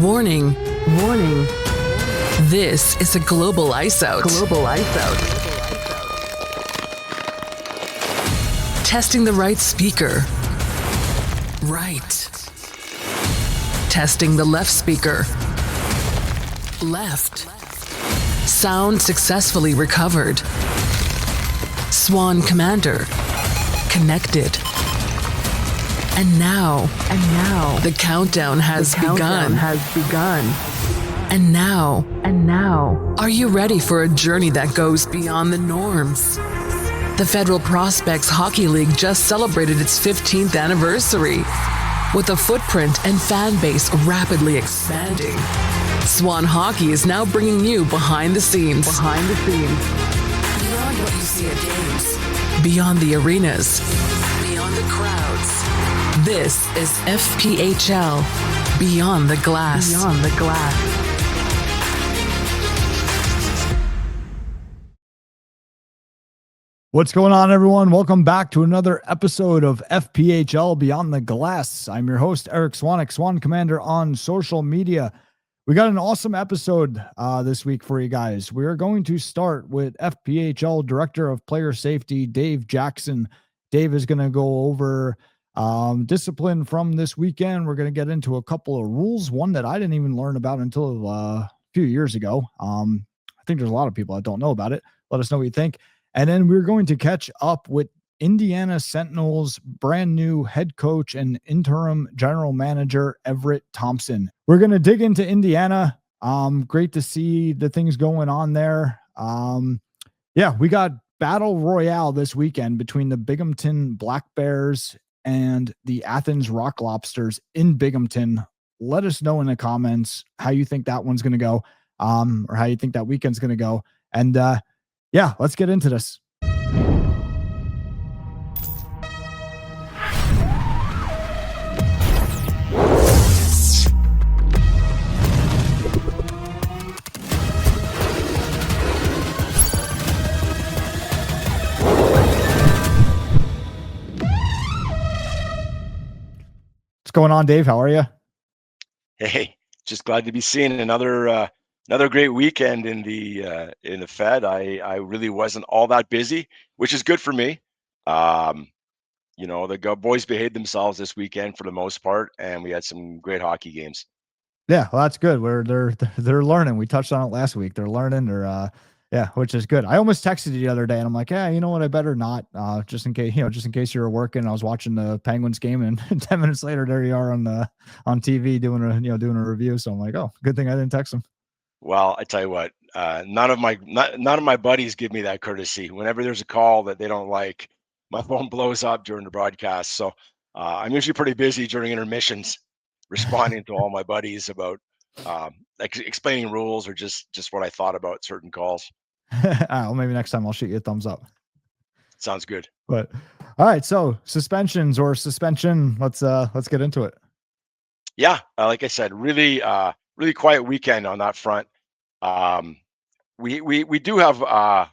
Warning, warning. This is a global ice out. Global ice out. Testing the right speaker. Right. Testing the left speaker. Left. Sound successfully recovered. Swan Commander. Connected. And now, the countdown has begun. And now, are you ready for a journey that goes beyond the norms? The Federal Prospects Hockey League just celebrated its 15th anniversary. With a footprint and fan base rapidly expanding, Swan Hockey is now bringing you behind the scenes. Beyond what you see at games. Beyond the arenas. Beyond the crowds. This is FPHL, Beyond the Glass. What's going on, everyone? Welcome back to another episode of FPHL Beyond the Glass. I'm your host, Eric Swan, Swan Commander on social media. We got an awesome episode this week for you guys. We are going to start with FPHL Director of Player Safety, Dave Jackson. Dave is going to go over discipline from this weekend. We're going to get into a couple of rules, one that I didn't even learn about until a few years ago. I think there's a lot of people that don't know about it. Let us know what you think. And then we're going to catch up with Indiana Sentinels brand new head coach and interim general manager, Everett Thompson. We're going to dig into Indiana. Great to see the things going on there. We got Battle Royale this weekend between the Binghamton Black Bears and the Athens Rock Lobsters in Binghamton. Let us know in the comments how you think that one's going to go, or how you think that weekend's going to go. And let's get into this. What's going on, Dave? How are you? Hey, just glad to be seeing another great weekend in the Fed. I really wasn't all that busy, which is good for me. The boys behaved themselves this weekend for the most part, and we had some great hockey games. Yeah, well, that's good. They're learning. We touched on it last week. They're learning. Which is good. I almost texted you the other day, and I'm like, you know what? I better not, just in case you were working. I was watching the Penguins game, and 10 minutes later, there you are on TV doing a review. So I'm like, oh, good thing I didn't text them. Well, I tell you what, none of my buddies give me that courtesy. Whenever there's a call that they don't like, my phone blows up during the broadcast. So I'm usually pretty busy during intermissions, responding to all my buddies about explaining rules or just what I thought about certain calls. Well, maybe next time I'll shoot you a thumbs up. Sounds good. But all right, so suspension. Let's get into it. Yeah, like I said, really quiet weekend on that front. We do have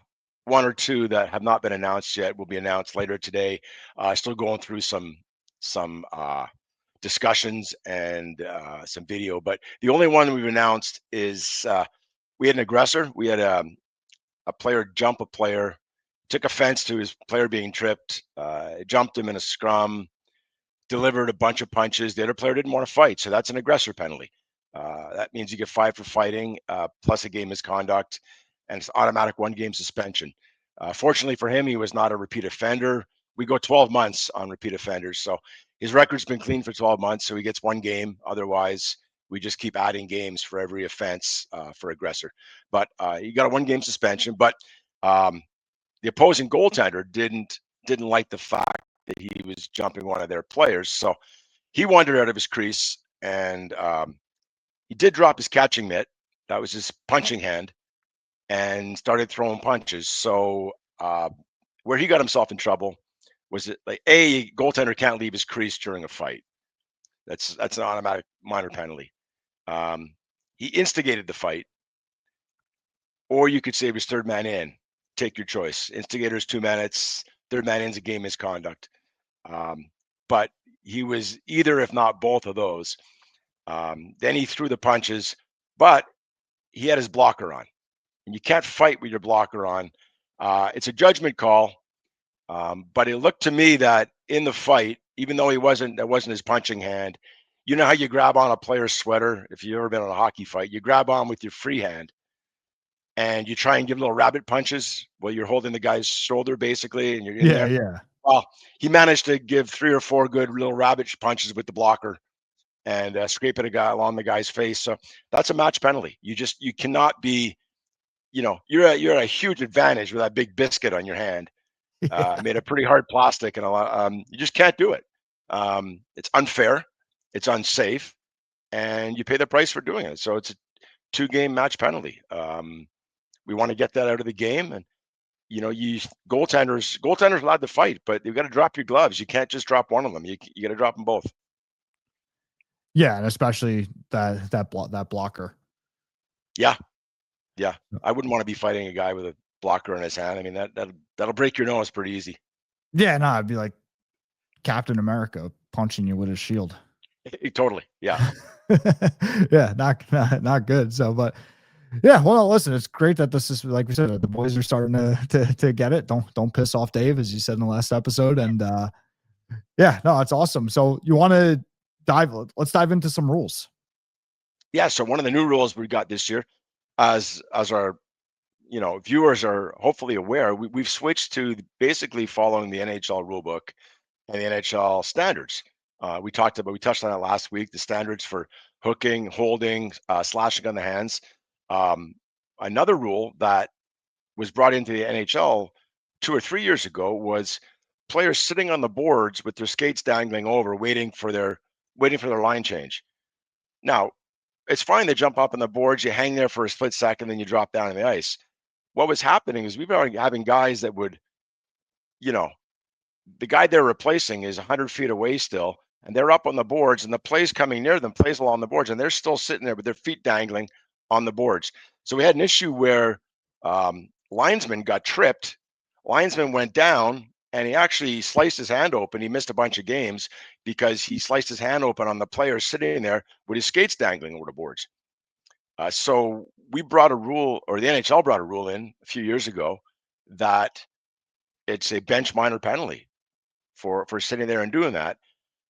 one or two that have not been announced yet. Will be announced later today. Still going through some discussions and some video, but the only one we've announced is we had an aggressor. We had a player jump a player, took offense to his player being tripped, jumped him in a scrum, delivered a bunch of punches. The other player didn't want to fight, so that's an aggressor penalty. That means you get 5 for fighting, plus a game misconduct, and it's automatic 1-game suspension. Fortunately for him, he was not a repeat offender. We go 12 months on repeat offenders, so his record's been clean for 12 months, so he gets 1 game. Otherwise, we just keep adding games for every offense for aggressor. But he got a 1-game suspension. But the opposing goaltender didn't like the fact that he was jumping one of their players, so he wandered out of his crease, and he did drop his catching mitt. That was his punching hand, and started throwing punches. So where he got himself in trouble was that, like, a goaltender can't leave his crease during a fight. That's an automatic minor penalty. He instigated the fight, or you could say he was third man in. Take your choice. Instigator's 2 minutes. Third man in's a game misconduct. But he was either, if not both of those. Then he threw the punches, but he had his blocker on, and you can't fight with your blocker on. It's a judgment call, but it looked to me that in the fight, even though that wasn't his punching hand. You know how you grab on a player's sweater? If you've ever been in a hockey fight, you grab on with your free hand and you try and give little rabbit punches while you're holding the guy's shoulder, basically, and you're in there. Yeah. Well, he managed to give 3 or 4 good little rabbit punches with the blocker and scraping a guy along the guy's face. So that's a match penalty. You cannot be, you're at a huge advantage with that big biscuit on your hand, made of pretty hard plastic, and you just can't do it. It's unfair, it's unsafe, and you pay the price for doing it. So it's a 2-game match penalty. We want to get that out of the game, and goaltenders allowed to fight, but you've got to drop your gloves. You can't just drop one of them. You got to drop them both. Yeah, and especially that blocker. Yeah. I wouldn't want to be fighting a guy with a blocker in his hand. I mean, that'll break your nose pretty easy. Yeah, no, it'd be like Captain America punching you with his shield. Totally. Yeah. Yeah, not good. So, but yeah, well, listen, it's great that this is, like we said, the boys are starting to get it. Don't piss off Dave, as you said in the last episode. And yeah, no, it's awesome. So you want to let's dive into some rules. Yeah. So one of the new rules we got this year, as our viewers are hopefully aware, we've switched to basically following the NHL rulebook and the NHL standards. We touched on that last week, the standards for hooking, holding, slashing on the hands. Another rule that was brought into the NHL 2 or 3 years ago was players sitting on the boards with their skates dangling over, waiting for their line change. Now, it's fine to jump up on the boards, you hang there for a split second, then you drop down on the ice. What was happening is we've been having guys that would, the guy they're replacing is 100 feet away still, and they're up on the boards, and the play's coming near them, plays along the boards, and they're still sitting there with their feet dangling on the boards. So we had an issue where linesman got tripped. Linesman went down, and he actually sliced his hand open. He missed a bunch of games because he sliced his hand open on the player sitting there with his skates dangling over the boards. So we brought a rule, or the NHL brought a rule in a few years ago, that it's a bench minor penalty for sitting there and doing that.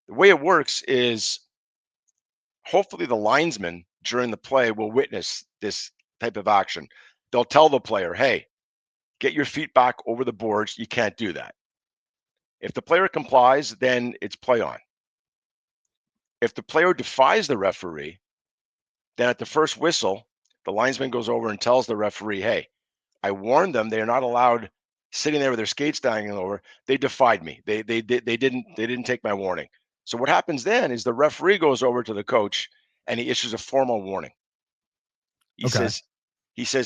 The way it works is hopefully the linesman during the play will witness this type of action. They'll tell the player, hey, get your feet back over the boards. You can't do that. If the player complies, then it's play on. If the player defies the referee, then at the first whistle, the linesman goes over and tells the referee, hey, I warned them they are not allowed sitting there with their skates dangling over. They defied me. They didn't take my warning. So what happens then is the referee goes over to the coach and he issues a formal warning. He says,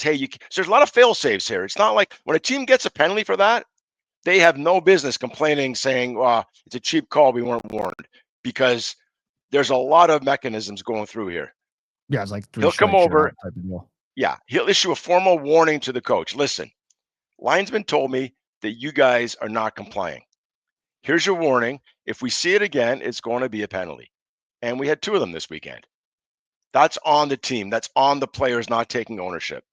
hey, so there's a lot of fail safes here. It's not like when a team gets a penalty for that, they have no business complaining, saying, it's a cheap call, we weren't warned, because there's a lot of mechanisms going through here. Yeah, it's like he'll come over. Type of deal. Yeah, he'll issue a formal warning to the coach. Listen, linesman told me that you guys are not complying. Here's your warning. If we see it again, it's going to be a penalty. And we had 2 of them this weekend. That's on the team. That's on the players not taking ownership.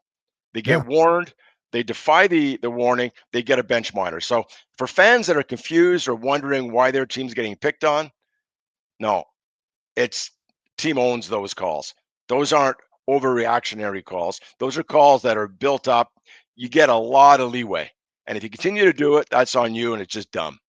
They get warned. They defy the warning. They get a bench minor. So for fans that are confused or wondering why their team's getting picked on, no, it's team owns those calls. Those aren't overreactionary calls. Those are calls that are built up. You get a lot of leeway. And if you continue to do it, that's on you, and it's just dumb.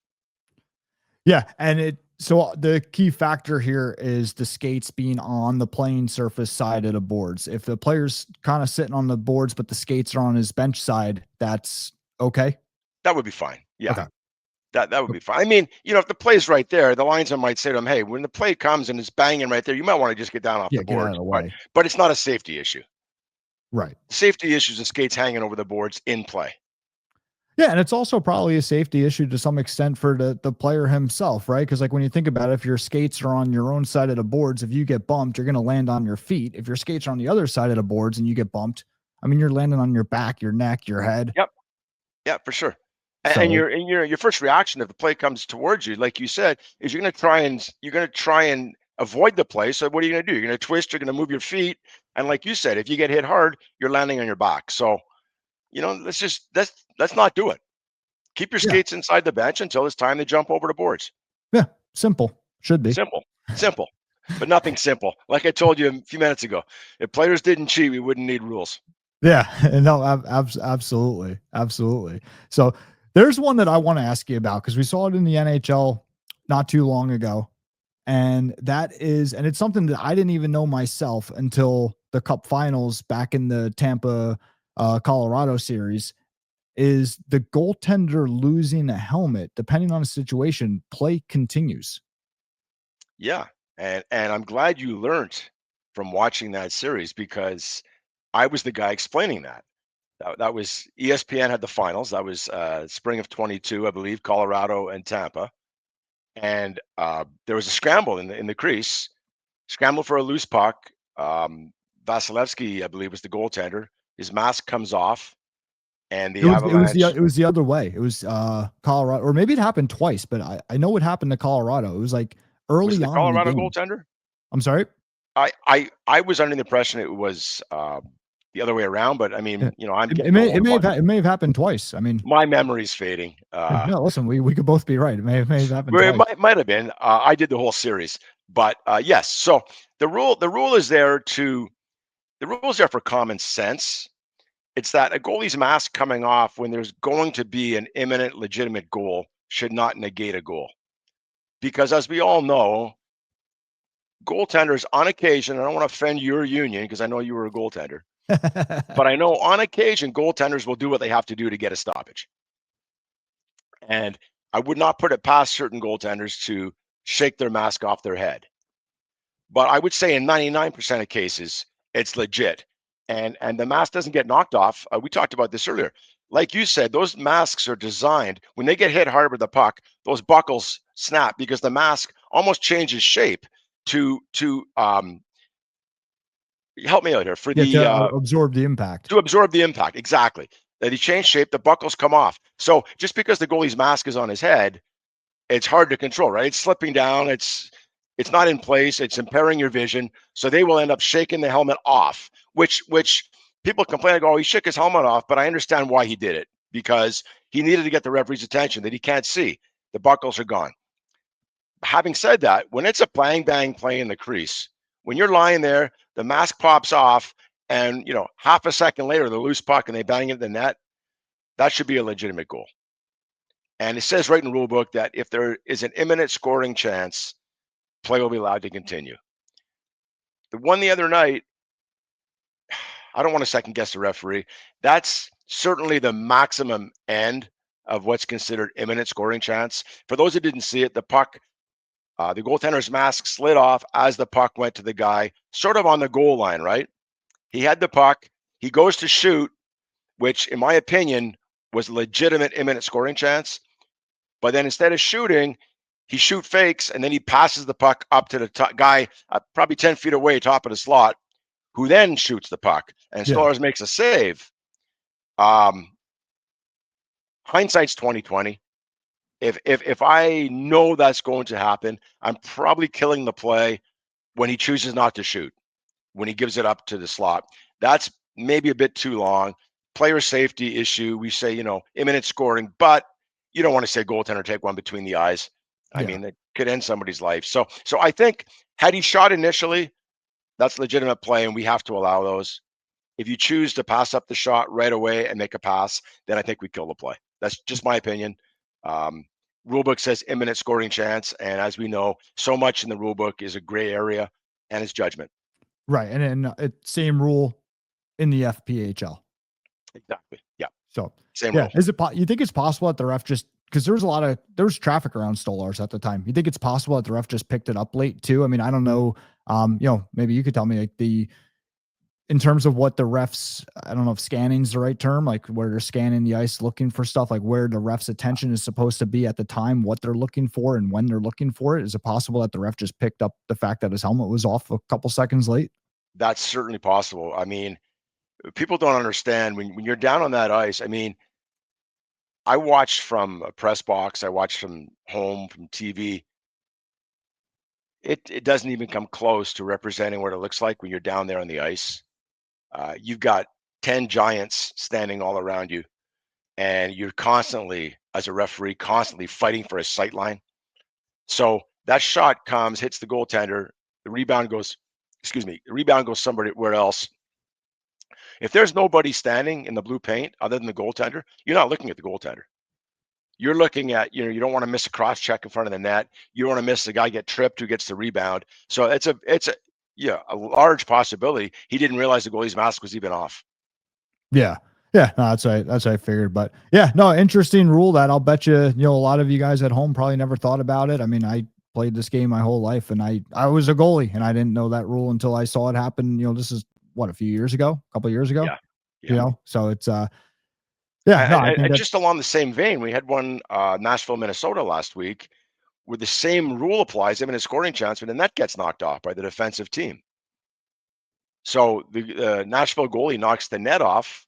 Yeah, and so the key factor here is the skates being on the playing surface side of the boards. If the player's kind of sitting on the boards, but the skates are on his bench side, that's okay? That would be fine. Yeah. Okay. That would be fine. I mean, if the play's right there, the linesman might say to him, hey, when the play comes and it's banging right there, you might want to just get down off the board. But it's not a safety issue. Right. The safety issue is the skates hanging over the boards in play. Yeah, and it's also probably a safety issue to some extent for the player himself, right? Because like when you think about it, if your skates are on your own side of the boards, if you get bumped, you're going to land on your feet. If your skates are on the other side of the boards and you get bumped, I mean, you're landing on your back, your neck, your head. Yep. Yeah, for sure. And your first reaction if the play comes towards you, like you said, is you're going to try and avoid the play. So what are you going to do? You're going to twist, you're going to move your feet. And like you said, if you get hit hard, you're landing on your back. So, let's not do it. Keep your Yeah. skates inside the bench until it's time to jump over the boards. Yeah. Simple. Should be. Simple, but nothing simple. Like I told you a few minutes ago, if players didn't cheat, we wouldn't need rules. Yeah. No, absolutely. Absolutely. So there's one that I want to ask you about because we saw it in the NHL not too long ago. And it's something that I didn't even know myself until the Cup Finals back in the Tampa, Colorado series, is the goaltender losing a helmet, depending on the situation, play continues. Yeah. And I'm glad you learned from watching that series because I was the guy explaining that. That was ESPN had the finals. That was spring of 22, I believe, Colorado and Tampa. And there was a scramble in the crease, scramble for a loose puck. Vasilevsky, I believe, was the goaltender. His mask comes off, and the Avalanche. It was the other way. It was Colorado, or maybe it happened twice, but I know what happened to Colorado. It was like Was early the on in the Colorado game. goaltender? I'm sorry. I was under the impression it was the other way around, but I mean, Yeah. I'm It getting may old. it may have happened twice. I mean, My memory's fading. no, listen, we could both be right. It may have happened It twice. might have been. I did the whole series, but yes. So the rule is there for common sense. It's that a goalie's mask coming off when there's going to be an imminent legitimate goal should not negate a goal. Because as we all know, goaltenders on occasion, I don't want to offend your union because I know you were a goaltender, but I know on occasion goaltenders will do what they have to do to get a stoppage. And I would not put it past certain goaltenders to shake their mask off their head. But I would say in 99% of cases, it's legit. And the mask doesn't get knocked off. We talked about this earlier. Like you said, those masks are designed when they get hit hard with the puck, those buckles snap because the mask almost changes shape to help me out here for Yeah, the to absorb the impact. to absorb the impact. Exactly. That he changed shape, the buckles come off. So just because the goalie's mask is on his head, it's hard to control, right? It's slipping down. It's not in place. It's impairing your vision. So they will end up shaking the helmet off, which people complain, oh, he shook his helmet off, but I understand why he did it because he needed to get the referee's attention that he can't see. The buckles are gone. Having said that, when it's a bang bang play in the crease, when you're lying there, the mask pops off, and half a second later, the loose puck and they bang it in the net, that should be a legitimate goal. And it says right in the rule book that if there is an imminent scoring chance, play will be allowed to continue. The one the other night, I don't want to second guess the referee. That's certainly the maximum end of what's considered imminent scoring chance. For those who didn't see it, the puck, the goaltender's mask slid off as the puck went to the guy, sort of on the goal line, right? He had the puck. He goes to shoot, which, in my opinion, was a legitimate imminent scoring chance. But then instead of shooting, he shoot fakes, and then he passes the puck up to the guy probably 10 feet away, top of the slot, who then shoots the puck. And Stolarz makes a save. Hindsight's 2020. If I know that's going to happen, I'm probably killing the play when he chooses not to shoot, when he gives it up to the slot. That's maybe a bit too long. Player safety issue. We say, imminent scoring, but you don't want to say goaltender take one between the eyes. I mean, it could end somebody's life. So I think had he shot initially, that's legitimate play, and we have to allow those. If you choose to pass up the shot right away and make a pass, then I think we kill the play. That's just my opinion. Rulebook says imminent scoring chance, and as we know, so much in the rulebook is a gray area and it's judgment. Right, and it's same rule in the FPHL. Exactly. Yeah. So same rule. Is it? You think it's possible that the ref just because there was traffic around Stolarz at the time? You think it's possible that the ref just picked it up late too? I mean, I don't know. Maybe you could tell me in terms of what the refs, I don't know if scanning's the right term, like where they're scanning the ice, looking for stuff, like where the ref's attention is supposed to be at the time, what they're looking for and when they're looking for it. Is it possible that the ref just picked up the fact that his helmet was off a couple seconds late? That's certainly possible. I mean, people don't understand when you're down on that ice. I mean, I watched from a press box. I watched from home, from TV. it doesn't even come close to representing what it looks like when you're down there on the ice. You've got 10 giants standing all around you, and you're constantly, as a referee, constantly fighting for a sight line. So that shot comes, hits the goaltender, the rebound goes, the rebound goes somewhere else. If there's nobody standing in the blue paint other than the goaltender, you're not looking at the goaltender. You're looking at, you don't want to miss a cross check in front of the net. You don't want to miss the guy get tripped who gets the rebound. So it's a large possibility he didn't realize the goalie's mask was even off. Yeah. Yeah, no, that's right. That's what I figured. But yeah, no, interesting rule that I'll bet you, a lot of you guys at home probably never thought about it. I mean, I played this game my whole life, and I was a goalie, and I didn't know that rule until I saw it happen. This is a few years ago, a couple of years ago. Yeah. So it's yeah. No, I think just along the same vein, we had one Nashville, Minnesota last week where the same rule applies, even a scoring chance, but the net gets knocked off by the defensive team. So the Nashville goalie knocks the net off,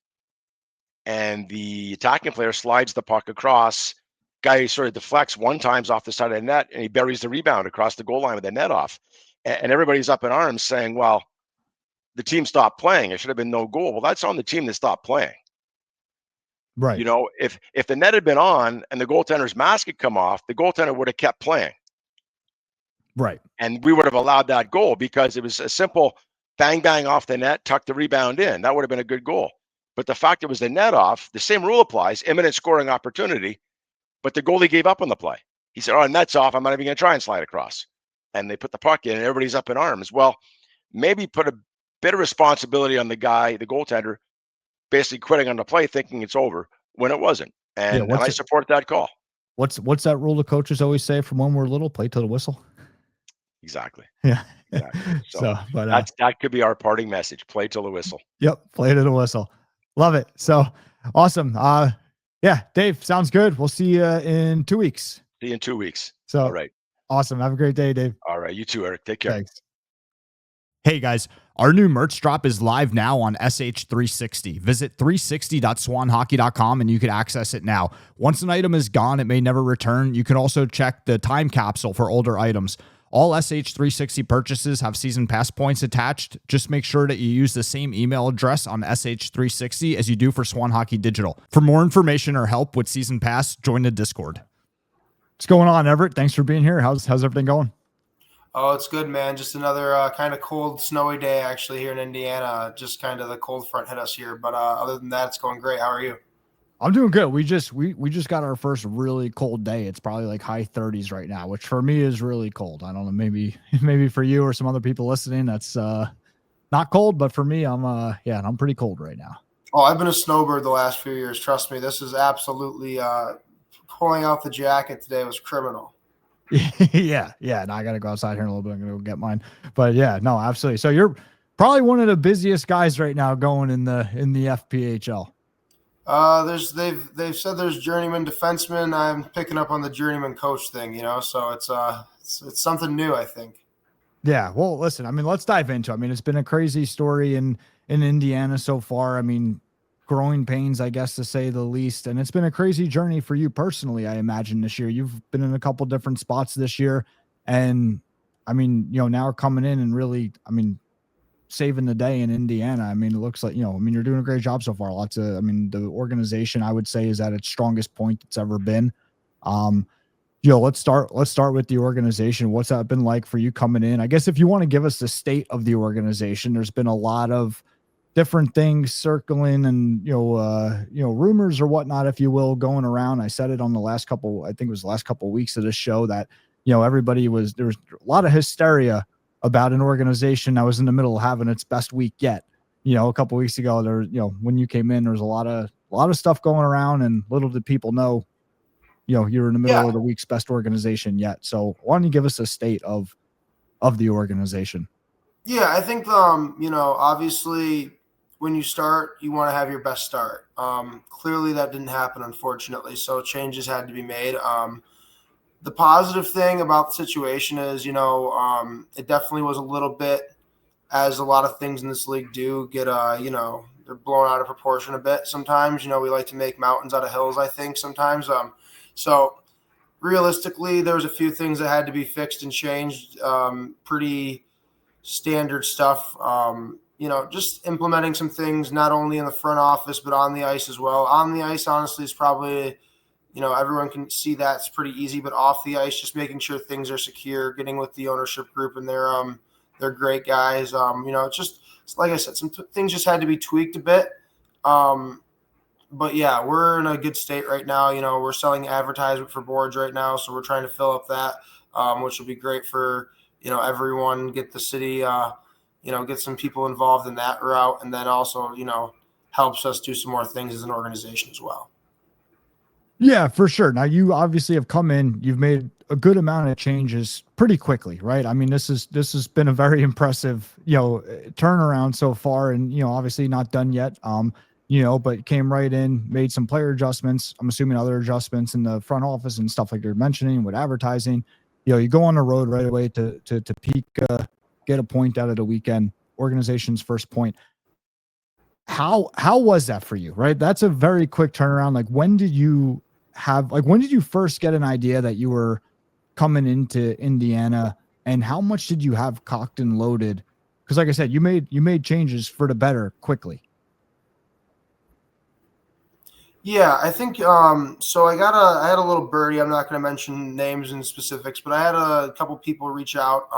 and the attacking player slides the puck across. Guy sort of deflects one times off the side of the net, and he buries the rebound across the goal line with the net off. And everybody's up in arms saying, well, the team stopped playing. It should have been no goal. Well, that's on the team that stopped playing. Right. If the net had been on and the goaltender's mask had come off, the goaltender would have kept playing. Right. And we would have allowed that goal because it was a simple bang, bang off the net, tuck the rebound in. That would have been a good goal. But the fact it was the net off, the same rule applies, imminent scoring opportunity, but the goalie gave up on the play. He said, net's off. I'm not even going to try and slide across. And they put the puck in, and everybody's up in arms. Well, maybe put a bit of responsibility on the guy, the goaltender, basically quitting on the play, thinking it's over when it wasn't. And I support that call. What's that rule the coaches always say from when we're little? Play till the whistle. Exactly. Yeah. Exactly. So but that could be our parting message. Play till the whistle. Yep. Play to the whistle. Love it. So awesome. Yeah, Dave, sounds good. We'll see you in 2 weeks. See you in 2 weeks. So all right. Awesome. Have a great day, Dave. All right. You too, Eric. Take care. Thanks. Hey guys, our new merch drop is live now on SH360. Visit 360.swanhockey.com and you can access it now. Once an item is gone, it may never return. You can also check the time capsule for older items. All SH360 purchases have season pass points attached. Just make sure that you use the same email address on SH360 as you do for Swan Hockey Digital. For more information or help with season pass, join the Discord. What's going on, Everett? Thanks for being here. How's everything going? Oh, it's good, man. Just another kind of cold, snowy day actually here in Indiana. Just kind of the cold front hit us here, but other than that, it's going great. How are you? I'm doing good. We just got our first really cold day. It's probably like high 30s right now, which for me is really cold. I don't know, maybe for you or some other people listening, that's not cold, but for me, I'm pretty cold right now. Oh, I've been a snowbird the last few years. Trust me, this is absolutely pulling out the jacket today was criminal. Yeah. Now I got to go outside here in a little bit. I'm going to go get mine. But yeah, no, absolutely. So you're probably one of the busiest guys right now going in the FPHL. They've said there's journeyman defenseman. I'm picking up on the journeyman coach thing, so it's something new, I think. Yeah. Well, listen, I mean, let's dive into it. I mean, it's been a crazy story in Indiana so far. I mean, growing pains, I guess, to say the least. And it's been a crazy journey for you personally, I imagine, this year. You've been in a couple different spots this year. And I mean, now coming in and really, saving the day in Indiana. I mean, it looks like, you're doing a great job so far. The organization, I would say, is at its strongest point it's ever been. Let's start with the organization. What's that been like for you coming in? I guess if you want to give us the state of the organization, there's been a lot of different things circling and, rumors or whatnot, if you will, going around. I said it on the last couple of weeks of the show that, there was a lot of hysteria about an organization that was in the middle of having its best week yet. A couple of weeks ago, there, when you came in, there was a lot of stuff going around, and little did people know, you're in the middle of the week's best organization yet. So why don't you give us a state of the organization? Yeah, I think, obviously when you start, you want to have your best start. Clearly that didn't happen, unfortunately. So changes had to be made. The positive thing about the situation is, it definitely was a little bit, as a lot of things in this league do, get, they're blown out of proportion a bit sometimes. We like to make mountains out of hills, I think, sometimes. So realistically, there was a few things that had to be fixed and changed. Pretty standard stuff. Just implementing some things not only in the front office but on the ice as well. On the ice, honestly, is probably everyone can see that it's pretty easy. But off the ice, just making sure things are secure, getting with the ownership group, and they're great guys. It's just like I said, some things just had to be tweaked a bit. But yeah, we're in a good state right now. We're selling advertisement for boards right now, so we're trying to fill up that, which will be great for everyone. Get the city, get some people involved in that route, and then also helps us do some more things as an organization as well. Yeah, for sure. Now you obviously have come in, you've made a good amount of changes pretty quickly, right? I mean, this has been a very impressive, turnaround so far, and obviously not done yet. But came right in, made some player adjustments. I'm assuming other adjustments in the front office and stuff like you're mentioning with advertising. You go on the road right away to peak, get a point out of the weekend, organization's first point. How was that for you, right? That's a very quick turnaround. Like when did you first get an idea that you were coming into Indiana, and how much did you have cocked and loaded? Because like I said, you made changes for the better quickly. Yeah, I think so I had a little birdie. I'm not going to mention names and specifics, but I had a couple people reach out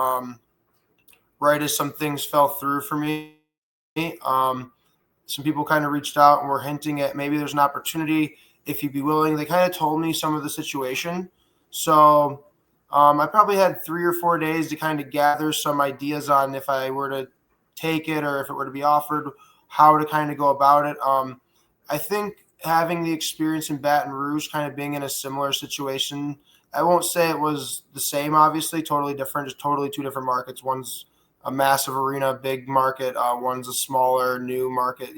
right as some things fell through for me. Some people kind of reached out and were hinting at maybe there's an opportunity if you'd be willing. They kind of told me some of the situation. So I probably had 3 or 4 days to kind of gather some ideas on if I were to take it or if it were to be offered, how to kind of go about it. I think having the experience in Baton Rouge, kind of being in a similar situation, I won't say it was the same, obviously, totally different, just totally two different markets. One's a massive arena, big market. One's a smaller, new market,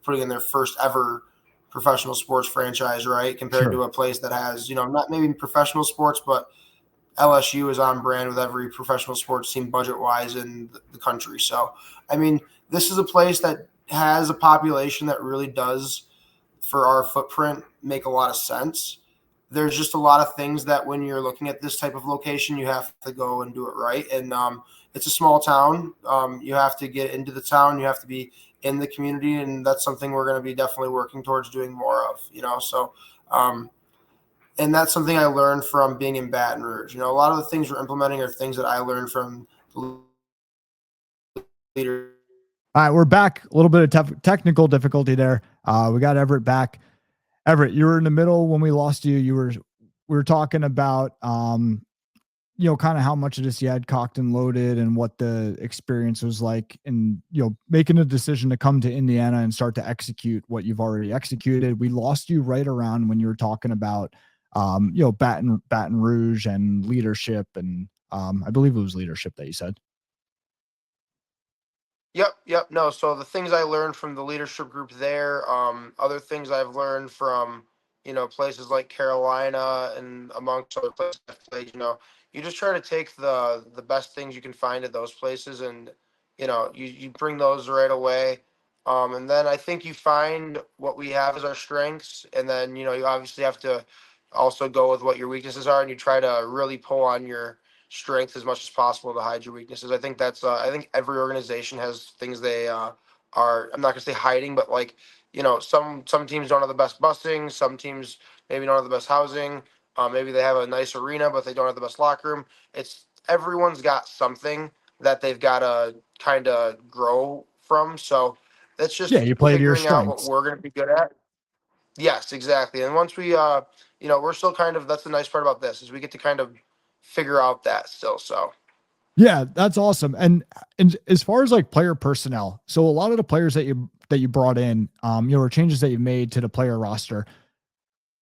putting in their first ever professional sports franchise, right? Compared to a place that has, not maybe professional sports, but LSU is on brand with every professional sports team budget-wise in the country. So, I mean, this is a place that has a population that really does, for our footprint, make a lot of sense. There's just a lot of things that when you're looking at this type of location, you have to go and do it right. And it's a small town. You have to get into the town. You have to be in the community. And that's something we're going to be definitely working towards doing more of, So, and that's something I learned from being in Baton Rouge. A lot of the things we're implementing are things that I learned from the leader. All right, we're back. A little bit of technical difficulty there. We got Everett back. Everett, you were in the middle when we lost you. We were talking about, kind of how much of this you had cocked and loaded and what the experience was like, and, making a decision to come to Indiana and start to execute what you've already executed. We lost you right around when you were talking about, Baton Rouge and leadership. And I believe it was leadership that you said. Yep. No, so the things I learned from the leadership group there, other things I've learned from, places like Carolina and amongst other places I've played, you just try to take the best things you can find at those places and, you bring those right away. And then I think you find what we have as our strengths, and then, you obviously have to also go with what your weaknesses are, and you try to really pull on your strength as much as possible to hide your weaknesses. I think that's I think every organization has things they are, I'm not gonna say hiding, but like, some teams don't have the best busing, some teams maybe don't have the best housing, maybe they have a nice arena but they don't have the best locker room. It's everyone's got something that they've got to kind of grow from. So that's just You play to your figuring out what strengths. we're going to be good at. Yes, exactly. And once we we're still kind of, that's the nice part about this, is we get to kind of figure out that still. So Yeah, that's awesome. And as far as like player personnel, so a lot of the players that you brought in, or changes that you made to the player roster,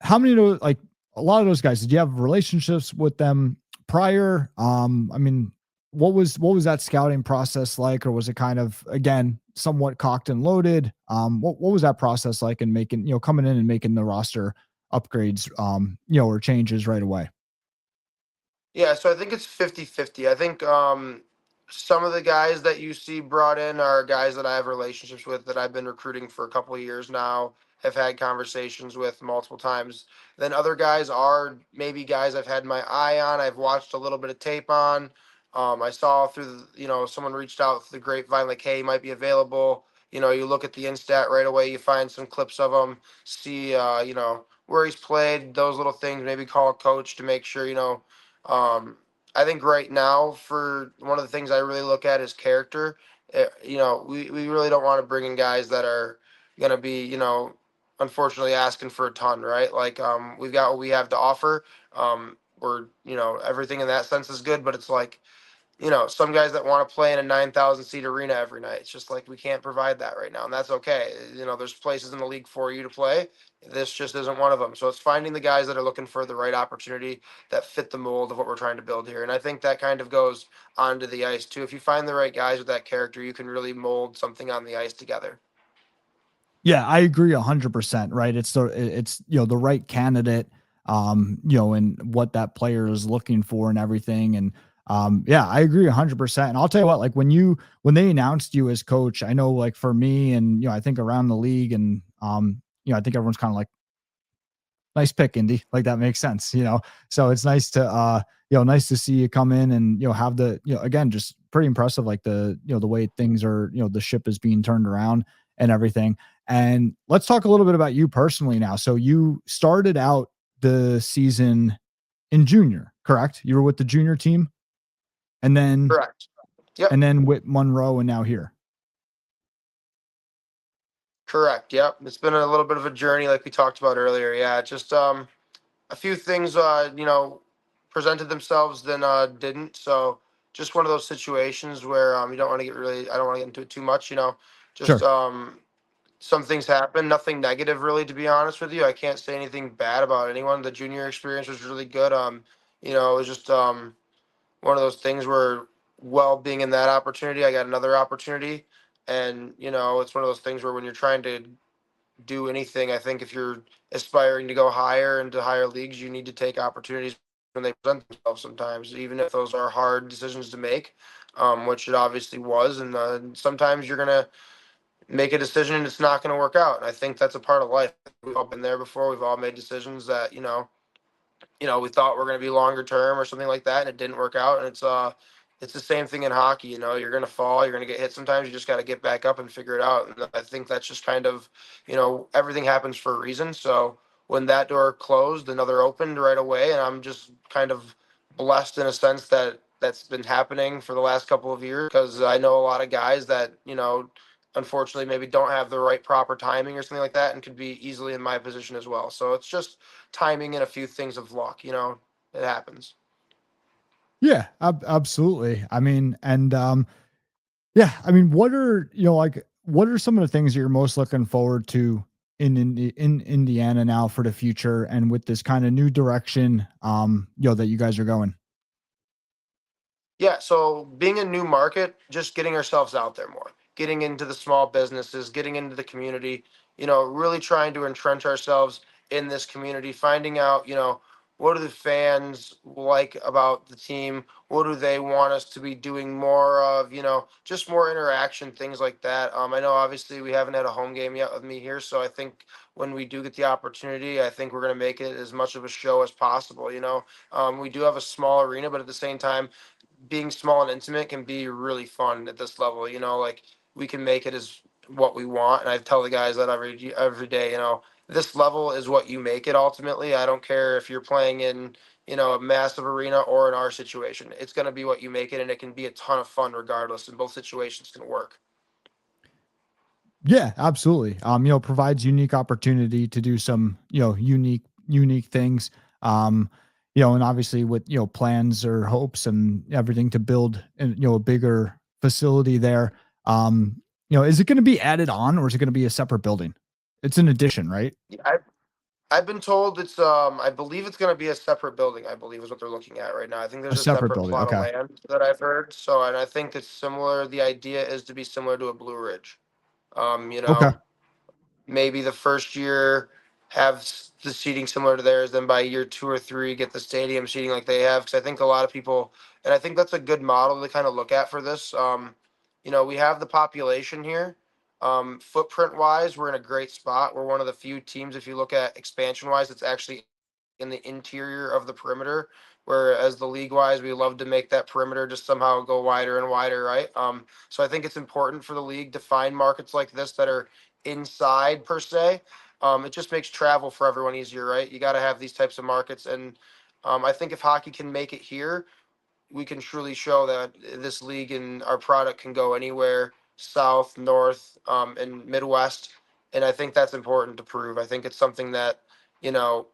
how many of those, like a lot of those guys, did you have relationships with them prior? I mean, what was that scouting process like, or was it kind of, again, somewhat cocked and loaded? What was that process like in making, coming in and making the roster upgrades, or changes right away? yeah, so I think it's 50-50. I think some of the guys that you see brought in are guys that I have relationships with that I've been recruiting for a couple of years now, have had conversations with multiple times. Then other guys are maybe guys I've had my eye on, I've watched a little bit of tape on. I saw through someone reached out through the grapevine like, hey, he might be available. You look at the Instat right away, you find some clips of him, see, where he's played, those little things, maybe call a coach to make sure, I think right now, for one of the things I really look at is character. We really don't want to bring in guys that are going to be, unfortunately asking for a ton, right? Like, we've got what we have to offer. We're, everything in that sense is good, but it's like, some guys that want to play in a 9,000 seat arena every night. It's just like we can't provide that right now, and that's okay. There's places in the league for you to play. This just isn't one of them. So it's finding the guys that are looking for the right opportunity that fit the mold of what we're trying to build here. And I think that kind of goes onto the ice too. If you find the right guys with that character, you can really mold something on the ice together. Yeah, I agree 100%, right? It's the right candidate, and what that player is looking for and everything. And yeah, I agree 100%. And I'll tell you what, like when they announced you as coach, I know like for me and I think around the league and I think everyone's kind of like, nice pick, Indy. Like that makes sense, So it's nice to nice to see you come in and have the again, just pretty impressive, like the way things are, the ship is being turned around and everything. And let's talk a little bit about you personally now. So you started out the season in junior, correct? You were with the junior team, and then Correct. Yep. and then with Monroe, and now here. Correct. Yep. It's been a little bit of a journey, like we talked about earlier. Yeah, just a few things presented themselves, then didn't. So just one of those situations where you don't want to I don't want to get into it too much. Just Sure. some things happen. Nothing negative, really, to be honest with you. I can't say anything bad about anyone. The junior experience was really good. It was just one of those things where, well, being in that opportunity, I got another opportunity, and it's one of those things where when you're trying to do anything. I think if you're aspiring to go higher into higher leagues, you need to take opportunities when they present themselves sometimes, even if those are hard decisions to make, which it obviously was. And sometimes you're going to make a decision and it's not going to work out. And I think that's a part of life. We've all been there before. We've all made decisions that, we thought were going to be longer term or something like that, and it didn't work out. And it's the same thing in hockey. You're going to fall, you're going to get hit sometimes. You just got to get back up and figure it out. And I think that's just kind of, everything happens for a reason. So when that door closed, another opened right away, and I'm just kind of blessed in a sense that that's been happening for the last couple of years, because I know a lot of guys that unfortunately maybe don't have the right proper timing or something like that, and could be easily in my position as well. So it's just timing and a few things of luck. It happens. Yeah, absolutely. I mean, and yeah, I mean, what are some of the things that you're most looking forward to in Indiana now for the future, and with this kind of new direction, that you guys are going? Yeah, so being a new market, just getting ourselves out there more, getting into the small businesses, getting into the community, really trying to entrench ourselves in this community, finding out, what do the fans like about the team? What do they want us to be doing more of? Just more interaction, things like that. I know obviously we haven't had a home game yet with me here, so I think when we do get the opportunity, I think we're going to make it as much of a show as possible. We do have a small arena, but at the same time, being small and intimate can be really fun at this level. Like, we can make it as what we want, and I tell the guys that every day. This level is what you make it ultimately. I don't care if you're playing in a massive arena or in our situation. It's going to be what you make it, and it can be a ton of fun regardless, and both situations can work. Yeah, absolutely. Provides unique opportunity to do some, unique things. And obviously with, plans or hopes and everything to build, a bigger facility there. Is it going to be added on, or is it going to be a separate building? It's an addition, right? I've been told it's I believe it's going to be a separate building. I believe is what they're looking at right now. I think A there's a separate separate building. plot of Okay. land that I've heard. So, and I think it's similar. The idea is to be similar to a Blue Ridge. Um, you Okay. know, maybe the first year have the seating similar to theirs, then by year 2 or 3 get the stadium seating like they have. Because I think a lot of people, and I think that's a good model to kind of look at for this. We have the population here. Footprint wise, we're in a great spot. We're one of the few teams, if you look at expansion wise, it's actually in the interior of the perimeter. Whereas the league wise, we love to make that perimeter just somehow go wider and wider, right? So I think it's important for the league to find markets like this that are inside per se. It just makes travel for everyone easier, right? You got to have these types of markets, and I think if hockey can make it here, we can truly show that this league and our product can go anywhere, south, north, and Midwest. And I think that's important to prove. I think it's something that, you know,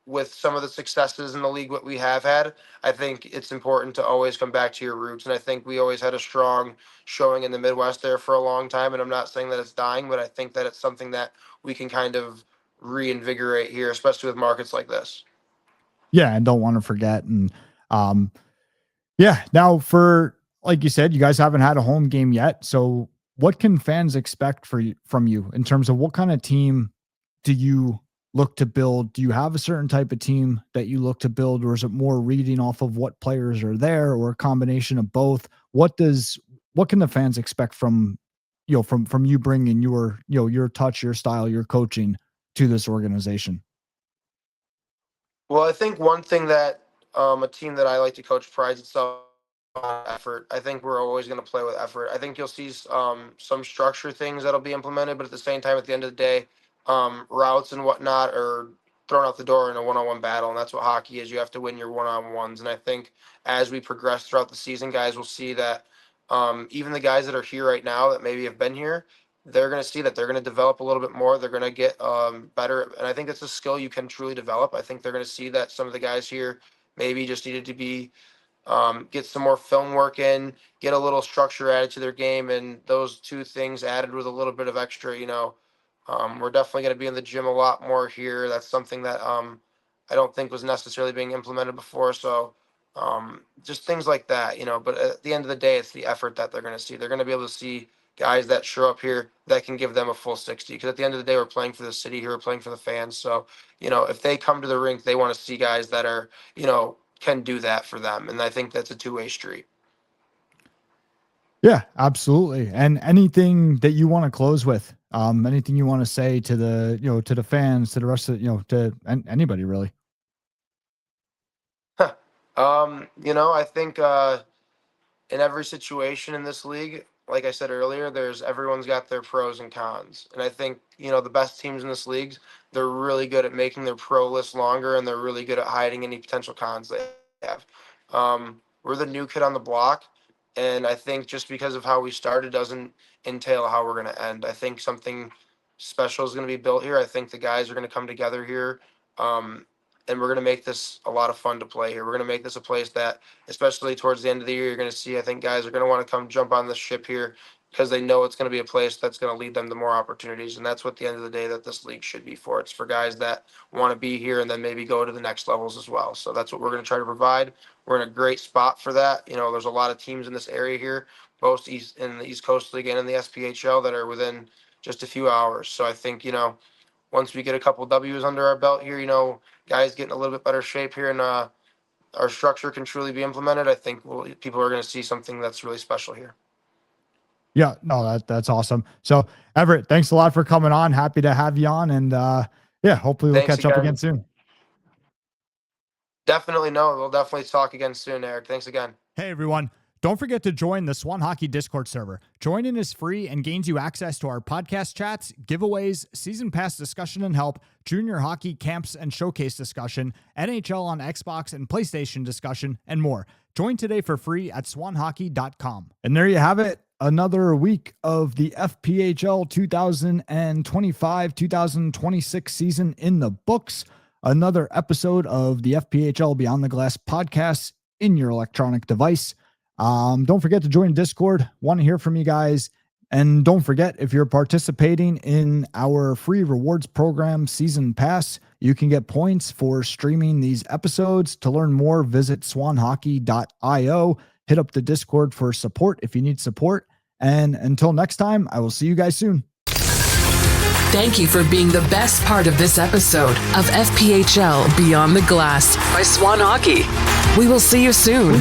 with some of the successes in the league what we have had, I think it's important to always come back to your roots. And I think we always had a strong showing in the Midwest there for a long time. And I'm not saying that it's dying, but I think that it's something that we can kind of reinvigorate here, especially with markets like this. Yeah, and don't want to forget. And yeah, now for, like you said, you guys haven't had a home game yet. So what can fans expect from you in terms of what kind of team do you look to build? Do you have a certain type of team that you look to build, or is it more reading off of what players are there, or a combination of both? What can the fans expect from you bringing your touch, your style, your coaching to this organization? Well, I think one thing that a team that I like to coach prides itself on effort. I think we're always going to play with effort. I think you'll see some structure things that'll be implemented, but at the same time, at the end of the day, routes and whatnot are thrown out the door in a one-on-one battle, and that's what hockey is. You have to win your one-on-ones, and I think as we progress throughout the season, guys will see that even the guys that are here right now that maybe have been here, they're going to see that they're going to develop a little bit more. They're going to get better, and I think it's a skill you can truly develop. I think they're going to see that some of the guys here maybe just needed to be get some more film work in, get a little structure added to their game, and those two things added with a little bit of extra, we're definitely going to be in the gym a lot more here. That's something that I don't think was necessarily being implemented before. So just things like that, but at the end of the day, it's the effort that they're going to see. They're going to be able to see guys that show up here that can give them a full 60. Because at the end of the day, we're playing for the city here, we're playing for the fans. So, if they come to the rink, they want to see guys that are, can do that for them. And I think that's a two-way street. Yeah, absolutely. And anything that you want to close with, anything you want to say to the fans, to the rest of, to anybody really. I think in every situation in this league, like I said earlier, everyone's got their pros and cons. And I think, the best teams in this league, they're really good at making their pro list longer, and they're really good at hiding any potential cons they have. We're the new kid on the block, and I think just because of how we started doesn't entail how we're going to end. I think something special is going to be built here. I think the guys are going to come together here. And we're going to make this a lot of fun to play here. We're going to make this a place that, especially towards the end of the year, you're going to see, I think guys are going to want to come jump on this ship here because they know it's going to be a place that's going to lead them to more opportunities. And that's what the end of the day that this league should be for. It's for guys that want to be here and then maybe go to the next levels as well. So that's what we're going to try to provide. We're in a great spot for that. There's a lot of teams in this area here, both in the East Coast League and in the SPHL, that are within just a few hours. So I think, once we get a couple W's under our belt here, guys get in a little bit better shape here, and our structure can truly be implemented, I think people are going to see something that's really special here. Yeah, no, that's awesome. So Everett, thanks a lot for coming on. Happy to have you on, and hopefully we'll catch up again soon. Definitely. No, we'll definitely talk again soon, Eric. Thanks again. Hey everyone. Don't forget to join the Swan Hockey Discord server. Joining is free and gains you access to our podcast chats, giveaways, season pass discussion and help, junior hockey camps and showcase discussion, NHL on Xbox and PlayStation discussion, and more. Join today for free at swanhockey.com. And there you have it. Another week of the FPHL 2025-2026 season in the books. Another episode of the FPHL Beyond the Glass podcast in your electronic device. Don't forget to join Discord. Want to hear from you guys. And don't forget, if you're participating in our free rewards program, Season Pass, you can get points for streaming these episodes. To learn more, visit swanhockey.io. Hit up the Discord for support if you need support. And until next time, I will see you guys soon. Thank you for being the best part of this episode of FPHL Beyond the Glass by Swan Hockey. We will see you soon.